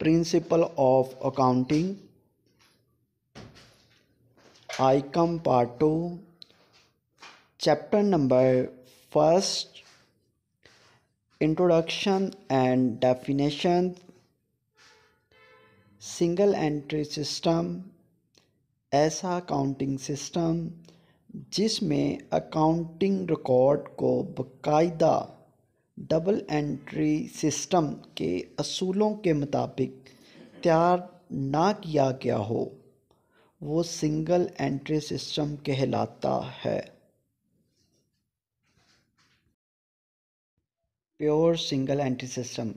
Principle of accounting. ICOM Part 2. Chapter number 1. Introduction and definition. Single entry system ऐसा accounting system जिसमें accounting record को बाकायदा double entry system के असूलों के मुताबिक तैयार ना किया गया हो वो सिंगल एंट्री सिस्टम कहलाता है। प्योर सिंगल एंट्री सिस्टम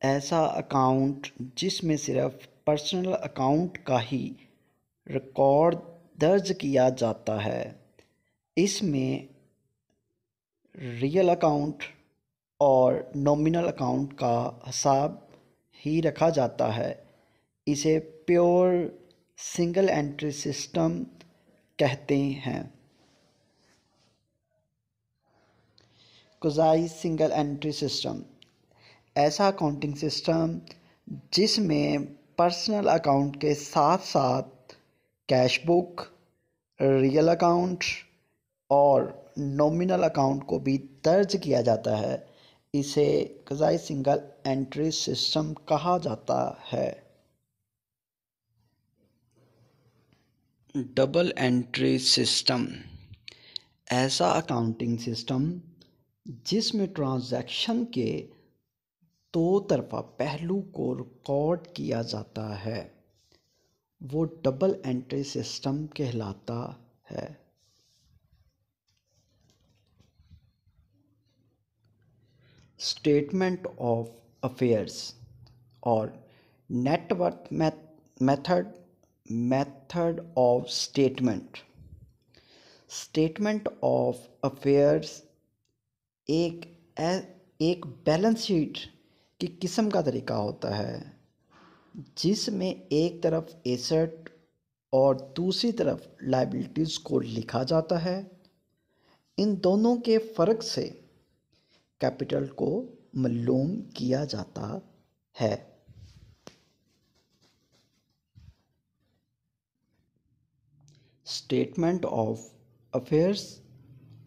ऐसा अकाउंट जिसमें सिर्फ पर्सनल अकाउंट का ही रिकॉर्ड दर्ज किया जाता है। इसमें रियल अकाउंट और नॉमिनल अकाउंट का हिसाब ही रखा जाता है। इसे प्योर सिंगल एंट्री सिस्टम कहते हैं। क्वाज़ी सिंगल एंट्री सिस्टम ऐसा अकाउंटिंग सिस्टम जिसमें पर्सनल अकाउंट के साथ साथ कैश बुक, रियल अकाउंट और नॉमिनल अकाउंट को भी दर्ज किया जाता है। इसे क्वाज़ी सिंगल एंट्री सिस्टम कहा जाता है। डबल एंट्री सिस्टम ऐसा अकाउंटिंग सिस्टम जिसमें ट्रांजैक्शन के दो तरफा पहलू को रिकॉर्ड किया जाता है वो डबल एंट्री सिस्टम कहलाता है। स्टेटमेंट ऑफ अफेयर्स और net worth method of statement. Statement of affairs एक बैलेंस शीट की किस्म का तरीका होता है जिसमें एक तरफ एसेट और दूसरी तरफ लायबिलिटीज़ को लिखा जाता है। इन दोनों के फ़र्क से कैपिटल को मालूम किया जाता है। स्टेटमेंट ऑफ अफेयर्स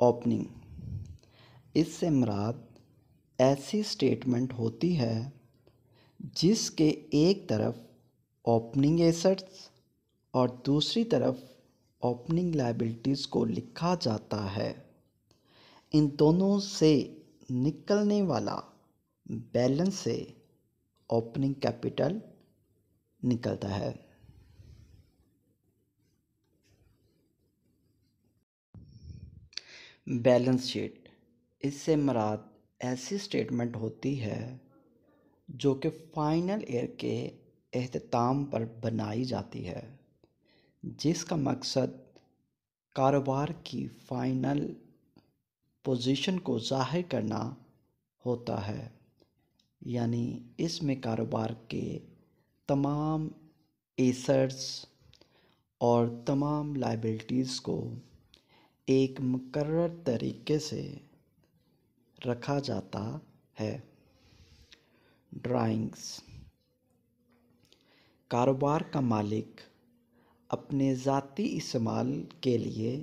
ओपनिंग इससे मुराद ऐसी स्टेटमेंट होती है जिसके एक तरफ ओपनिंग एसेट्स और दूसरी तरफ ओपनिंग लायबिलिटीज़ को लिखा जाता है। इन दोनों से निकलने वाला बैलेंस से ओपनिंग कैपिटल निकलता है। बैलेंस शीट इससे मुराद ऐसी स्टेटमेंट होती है जो कि फाइनल ईयर के अख्ताम पर बनाई जाती है जिसका मकसद कारोबार की फाइनल पोजीशन को ज़ाहिर करना होता है। यानी इसमें कारोबार के तमाम एसेट्स और तमाम लायबिलिटीज़ को एक मुकर्रर तरीके से रखा जाता है। ड्राइंग्स कारोबार का मालिक अपने ज़ाती इस्तेमाल के लिए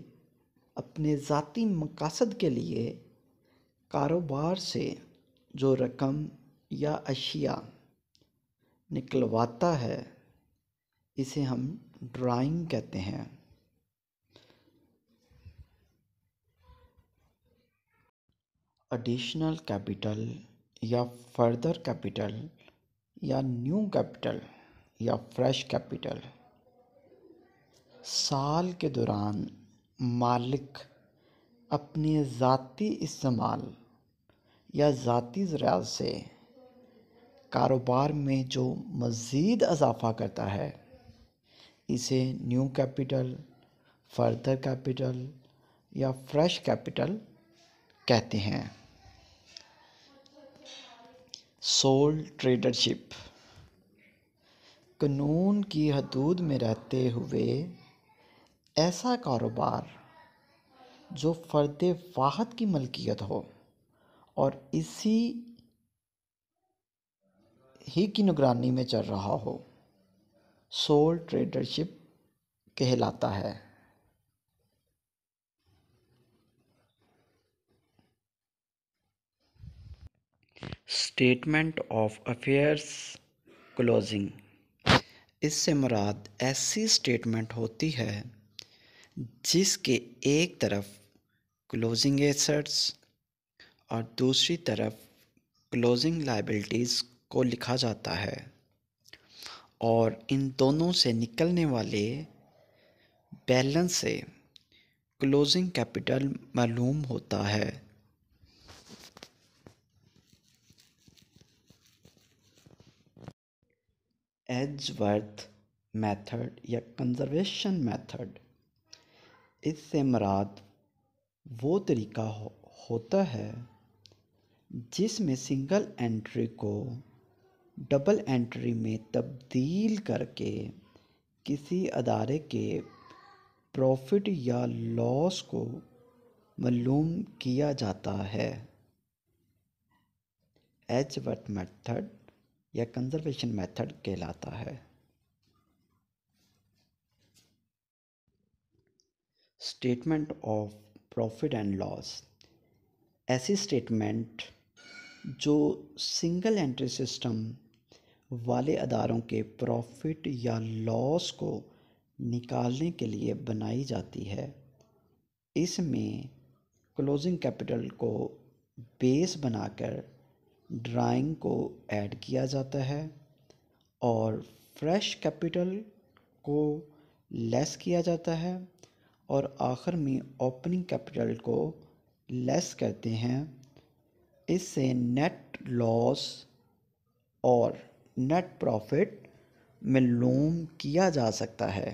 अपने ज़ाती मकसद के लिए कारोबार से जो रकम या अशिया निकलवाता है इसे हम ड्राइंग कहते हैं। एडिशनल कैपिटल या फर्दर कैपिटल या न्यू कैपिटल या फ्रेश कैपिटल साल के दौरान मालिक अपने ज़ाती इस्तेमाल या ज़ाती ज़राअत से कारोबार में जो मज़ीद इजाफ़ा करता है इसे न्यू कैपिटल, फर्दर कैपिटल या फ्रेश कैपिटल कहते हैं। सोल ट्रेडरशिप कानून की हदूद में रहते हुए ऐसा कारोबार जो फ़र्द वाहिद की मलकियत हो और इसी ही की निगरानी में चल रहा हो, सोल ट्रेडरशिप कहलाता है। स्टेटमेंट ऑफ अफेयर्स क्लोजिंग, इससे मुराद ऐसी स्टेटमेंट होती है जिसके एक तरफ क्लोजिंग एसेट्स और दूसरी तरफ क्लोजिंग लायबिलिटीज़ को लिखा जाता है और इन दोनों से निकलने वाले बैलेंस से क्लोजिंग कैपिटल मालूम होता है। एजवर्थ मेथड या कंजर्वेशन मेथड, इससे मुराद वो तरीका होता है जिसमें सिंगल एंट्री को डबल एंट्री में तब्दील करके किसी अदारे के प्रॉफिट या लॉस को मालूम किया जाता है। एजवर्थ मेथड या कंजर्वेशन मेथड कहलाता है। Statement of profit and loss, ऐसी स्टेटमेंट जो सिंगल एंट्री सिस्टम वाले अदारों के प्रॉफिट या लॉस को निकालने के लिए बनाई जाती है। इसमें क्लोजिंग कैपिटल को बेस बनाकर ड्राइंग को ऐड किया जाता है और फ्रेश कैपिटल को लेस किया जाता है और आखिर में ओपनिंग कैपिटल को लेस करते हैं। इससे नेट लॉस और नेट प्रॉफिट मालूम किया जा सकता है।